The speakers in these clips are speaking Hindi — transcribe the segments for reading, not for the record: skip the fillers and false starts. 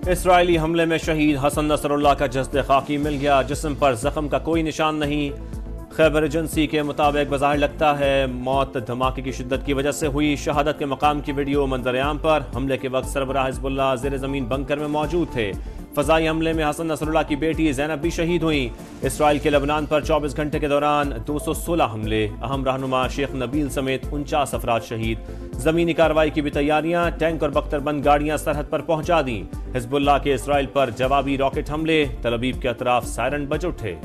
इसराइली हमले में शहीद हसन नसरुल्लाह का जस्द खाकी मिल गया। जिस्म पर जख्म का कोई निशान नहीं। खैबर एजेंसी के मुताबिक बज़ाहिर लगता है मौत धमाके की शिद्दत की वजह से हुई। शहादत के मकाम की वीडियो मंजर-ए-आम पर। हमले के वक्त सरबराह हिज़्बुल्लाह ज़ेर ज़मीन बंकर में मौजूद थे। फ़ज़ाई हमले में हसन नसरुल्लाह की बेटी ज़ैनब भी शहीद हुई। इसराइल के लेबनान पर 24 घंटे के दौरान 216 हमले। अहम रहनुमा शेख नबील समेत 49 अफराद शहीद। ज़मीनी कार्रवाई की भी तैयारियां। टैंक और बख्तरबंद गाड़ियां सरहद पर पहुंचा दी। हिज़्बुल्लाह के इसराइल पर जवाबी रॉकेट हमले। तल अवीव के अतराफ सायरन बज उठे।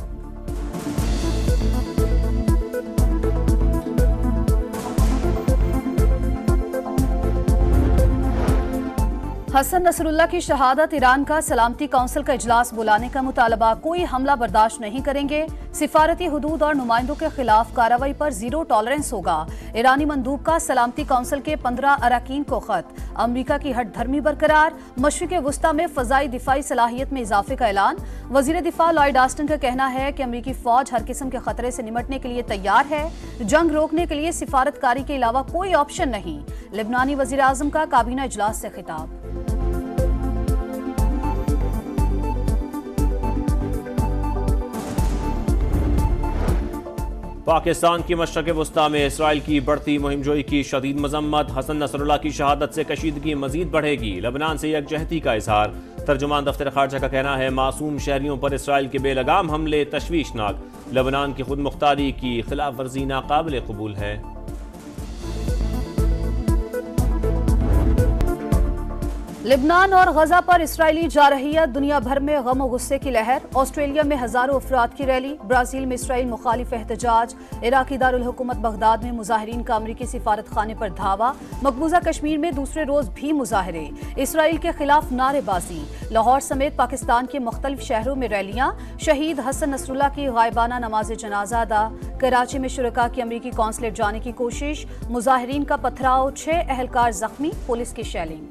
हसन नसरुल्लाह की शहादत। ईरान का सलामती काउंसिल का इजलास बुलाने का मुतालबा। कोई हमला बर्दाश्त नहीं करेंगे। सिफारती हुदूद और नुमाइंदों के खिलाफ कार्रवाई पर जीरो टॉलरेंस होगा। ईरानी मंदूब का सलामती काउंसिल के 15 अरकान को खत। अमरीका की हट धर्मी बरकरार। मशरिक़ वुस्ता में फ़ज़ाई दिफाई सलाहियत में इजाफे का ऐलान। वज़ीर दिफा लॉयड ऑस्टिन का कहना है कि अमरीकी फौज हर किस्म के खतरे से निमटने के लिए तैयार है। जंग रोकने के लिए सिफारतकारी के अलावा कोई ऑप्शन नहीं। लेबनानी वज़ीर आज़म का काबीना इजलास से खिताब। पाकिस्तान की मशरक़ वुस्ता में इसराइल की बढ़ती मुहिमजोई की शदीद मजम्मत। हसन नसरुल्लाह की शहादत से कशीदगी मजीद बढ़ेगी। लेबनान से यकजहती का इजहार। तर्जुमान दफ्तर खारजा का कहना है मासूम शहरियों पर इसराइल के बेलगाम हमले तशवीशनाक। लेबनान की खुद मुख्तारी की खिलाफ वर्जी नाकाबिल कबूल है। लेबनान और गजा पर इसराइली जारहियत। दुनिया भर में गम और गुस्से की लहर। ऑस्ट्रेलिया में हजारों अफराद की रैली। ब्राजील में इसराइल मुखालिफ एहतजाज। इराकी दारुल हुकूमत बगदाद में मुजाहिरीन का अमरीकी सिफारत खाने पर धावा। मकबूजा कश्मीर में दूसरे रोज भी मुजाहरे। इसराइल के खिलाफ नारेबाजी। लाहौर समेत पाकिस्तान के मुख्तलिफ शहरों में रैलियां। शहीद हसन नसरुल्लाह की गायबाना नमाज जनाजा अदा। कराची में शुरका की अमरीकी कौंसलेट जाने की कोशिश। मुजाहिरीन का पथराव। 6 अहलकार जख्मी। पुलिस की शेलिंग।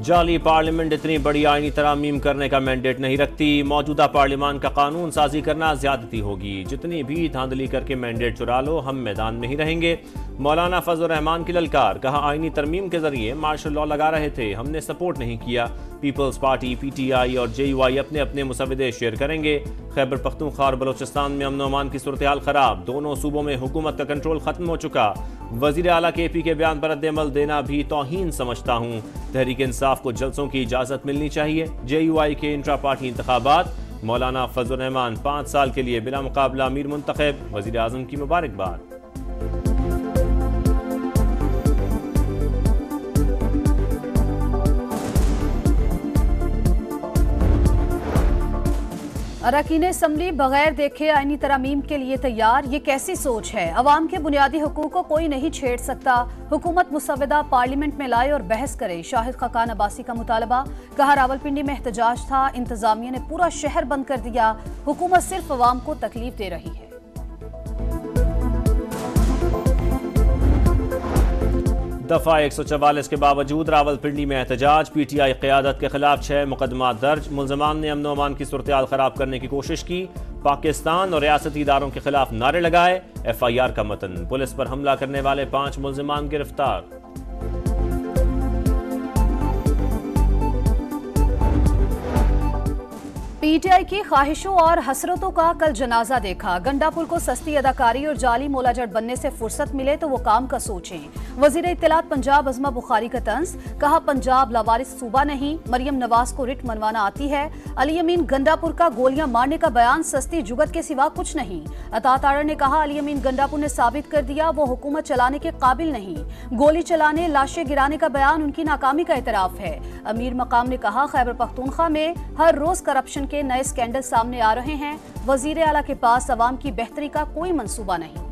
जाली पार्लियामेंट इतनी बड़ी आईनी तरामीम करने का मैंडेट नहीं रखती। मौजूदा पार्लियामान का कानून साजी करना ज्यादती होगी। जितनी भी धांधली करके मैंडेट चुरा लो, हम मैदान में ही रहेंगे। मौलाना फजल रहमान की ललकार। कहा आईनी तरमीम के जरिए मार्शल लॉ लगा रहे थे, हमने सपोर्ट नहीं किया। पीपल्स पार्टी, PTI और JUI अपने अपने मुसविदे शेयर करेंगे। खैबर पख्तूनख्वा और बलोचिस्तान में अमन अमान की सूरत हाल खराब। दोनों सूबों में हुकूमत का कंट्रोल खत्म हो चुका। वजीर आला KP के बयान पर रद्द-ए-अमल देना भी तौहीन समझता हूँ। तहरीक इंसाफ को जलसों की इजाजत मिलनी चाहिए। JUI के इंट्रा पार्टी इंतखाबात। मौलाना फजल रहमान 5 साल के लिए बिला मुकाबला अमीर मुंतखब। वजीर आजम की मुबारकबाद। अरकान असम्बली बगैर देखे आईनी तरामीम के लिए तैयार। ये कैसी सोच है? अवाम के बुनियादी हुकूक को कोई नहीं छेड़ सकता। हुकूमत मुसवदा पार्लियामेंट में लाए और बहस करे। शाहिद खाकान अब्बासी का मुतालबा। कहा रावलपिंडी में एहतजाज था, इंतजामिया ने पूरा शहर बंद कर दिया। हुकूमत सिर्फ अवाम को तकलीफ दे रही है। दफा 144 के बावजूद रावलपिंडी में एहतजाज। PTI क़यादत के खिलाफ 6 मुकदमा दर्ज। मुल्ज़मान ने अमन अमान की सूरत हाल खराब करने की कोशिश की। पाकिस्तान और रियासती इदारों के खिलाफ नारे लगाए। FIR का मतन। पुलिस पर हमला करने वाले 5 मुल्ज़मान गिरफ्तार। PTI की ख्वाहिशों और हसरतों का कल जनाजा देखा। गंडापुर को सस्ती अदाकारी और जाली मोलाजट बनने से फुर्सत मिले तो वो काम का सोचें। वजीर इत्तलात पंजाब अज़मा बुखारी का तंज। कहा पंजाब लावारिस सूबा नहीं, मरियम नवाज को रिट मनवाना आती है। अली अमीन गंडापुर का गोलियां मारने का बयान सस्ती जुगत के सिवा कुछ नहीं। अता तारड़ ने कहा अली अमीन गंडापुर ने साबित कर दिया वो हुकूमत चलाने के काबिल नहीं। गोली चलाने, लाशें गिराने का बयान उनकी नाकामी का एतराफ है। अमीर मकाम ने कहा खैबर पख्तूनख्वा में हर रोज करप्शन के नए स्कैंडल सामने आ रहे हैं। वजीर आला के पास अवाम की बेहतरी का कोई मंसूबा नहीं।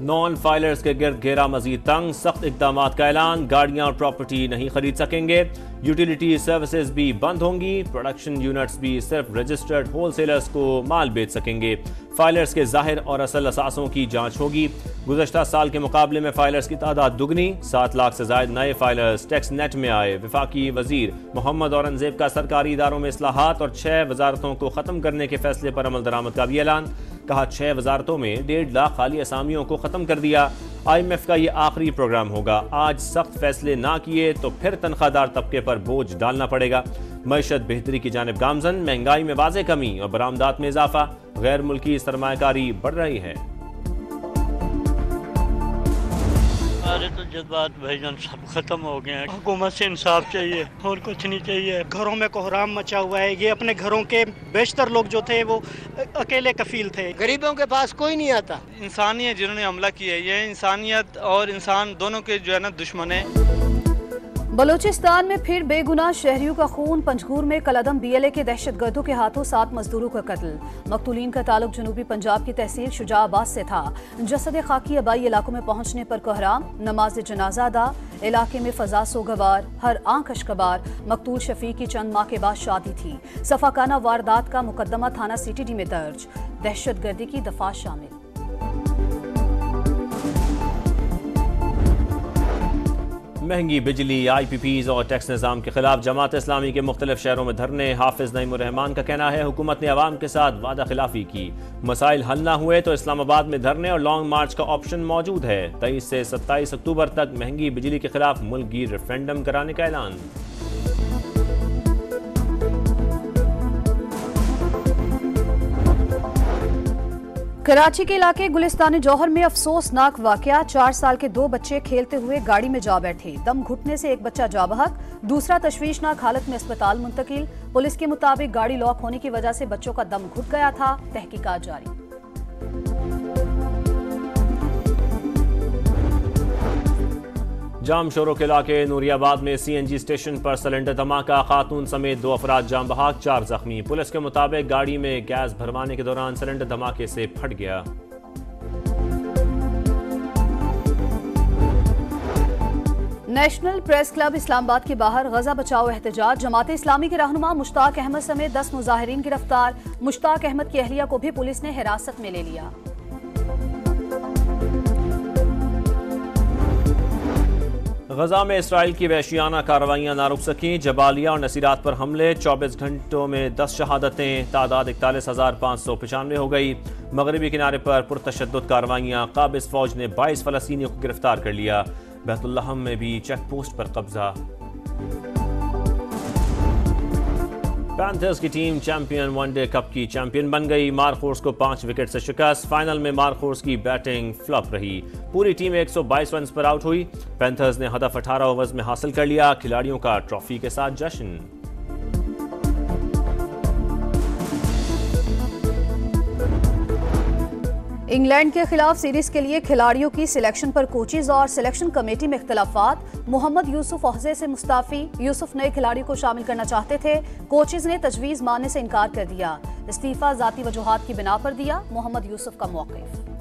नॉन फाइलर्स के गिर्द घेरा मजीद तंग, सख्त इकदाम का ऐलान, गाड़ियां और प्रॉपर्टी नहीं खरीद सकेंगे, यूटिलिटी सर्विसेज भी बंद होंगी, प्रोडक्शन यूनिट्स भी सिर्फ रजिस्टर्ड होलसेलर्स को माल बेच सकेंगे, फाइलर्स के जाहिर और असल असासों की जांच होगी। गुज़श्ता साल के मुकाबले में फाइलर्स की तादाद दुगनी, 7 लाख से ज्यादा नए फाइलर्स टैक्स नेट में आए। वफाकी वजीर मोहम्मद औरंगजेब का सरकारी इदारों में इस्लाहात और 6 वजारतों को खत्म करने के फैसले पर अमल दरामद का भी ऐलान, कहा 6 वजारतों में 1.5 लाख खाली असामियों को खत्म कर दिया। IMF का ये आखिरी प्रोग्राम होगा, आज सख्त फैसले ना किए तो फिर तनख्वाहदार तबके पर बोझ डालना पड़ेगा। मईशत बेहतरी की जानिब गामजन, महंगाई में वाज़े कमी और बरामदात में इजाफा, गैर मुल्की सरमायाकारी बढ़ रही है। हमारे तो जज्बात भाईजान सब खत्म हो गए हैं। हुकूमत से इंसाफ चाहिए और कुछ नहीं चाहिए। घरों में कोहराम मचा हुआ है। ये अपने घरों के बेशतर लोग जो थे वो अकेले कफील थे। गरीबों के पास कोई नहीं आता। इंसानियत जिन्होंने हमला किया है, ये इंसानियत और इंसान दोनों के जो है ना दुश्मन है। बलूचिस्तान में फिर बेगुनाह शहरियों का खून, पंजगूर में कलअदम BLA के दहशतगर्दों के हाथों 7 मजदूरों का कत्ल। मकतूलीन का ताल्लुक जनूबी पंजाब की तहसील शुजाआबाद से था। जसद खाकी आबाई इलाकों में पहुंचने पर कोहराम, नमाज जनाजा अदा, इलाके में फजा सोगवार, हर आंख अशकबार। मकतूल शफीक की चंद माह के बाद शादी थी। सफाकाना वारदात का मुकदमा थाना CTD में दर्ज, दहशतगर्दी की दफा शामिल। महंगी बिजली, IPPs और टैक्स निज़ाम के खिलाफ जमात इस्लामी के मुख्तलिफ शहरों में धरने। हाफिज नईमुर रहमान का कहना है हुकूमत ने अवाम के साथ वादा खिलाफी की, मसाइल हल ना हुए तो इस्लामाबाद में धरने और लॉन्ग मार्च का ऑप्शन मौजूद है। 23 से 27 अक्टूबर तक महंगी बिजली के खिलाफ मुल्क गिर रेफरेंडम कराने का ऐलान। कराची के इलाके गुलिस्तानी जौहर में अफसोसनाक वाकया, 4 साल के 2 बच्चे खेलते हुए गाड़ी में जा बैठे। दम घुटने से एक बच्चा जा बहक, दूसरा तशवीशनाक हालत में अस्पताल मुंतकिल। पुलिस के मुताबिक गाड़ी लॉक होने की वजह से बच्चों का दम घुट गया था। तहकीकात जारी। जाम शोरों के इलाके नूरियाबाद में CNG स्टेशन पर सिलेंडर धमाका, खातून समेत 2 अफराद जाम बहाक, 4 जख्मी। पुलिस के मुताबिक गाड़ी में गैस भरवाने के दौरान सिलेंडर धमाके से फट गया। नेशनल प्रेस क्लब इस्लामाबाद के बाहर गजा बचाओ एहतजाज। जमात इस्लामी के रहनुमा मुश्ताक अहमद समेत 10 मुजाहिरीन गिरफ्तार। मुश्ताक अहमद की अहलिया को भी पुलिस ने हिरासत में ले लिया। गजा में इसराइल की वहशियाना कार्रवाइयां ना रुक सकीं, जबालिया और नसीरात पर हमले। 24 घंटों में 10 शहादतें, तादाद 41,595 हो गई। मगरबी किनारे पर पुरतशद्दुद कार्रवाइयां, काबिज फौज ने 22 फलस्तीनियों को गिरफ्तार कर लिया। बैतुल्लहम में भी चेक पोस्ट पर कब्जा। पैंथर्स की टीम चैंपियन वनडे कप की चैंपियन बन गई। मारखोर्स को 5 विकेट से शिकस्त। फाइनल में मारखोर्स की बैटिंग फ्लॉप रही। पूरी टीम 122 रन पर आउट हुई। पैंथर्स ने हदफ 18 ओवर्स में हासिल कर लिया। खिलाड़ियों का ट्रॉफी के साथ जश्न। इंग्लैंड के खिलाफ सीरीज के लिए खिलाड़ियों की सिलेक्शन पर कोचेज और सिलेक्शन कमेटी में इख्तलाफात। मोहम्मद यूसुफ ओहदे से मुस्ताफी। यूसुफ नए खिलाड़ियों को शामिल करना चाहते थे, कोचेज ने तजवीज मानने से इनकार कर दिया। इस्तीफा जाती वजूहात की बिना पर दिया। मोहम्मद यूसुफ का मौक़िफ़।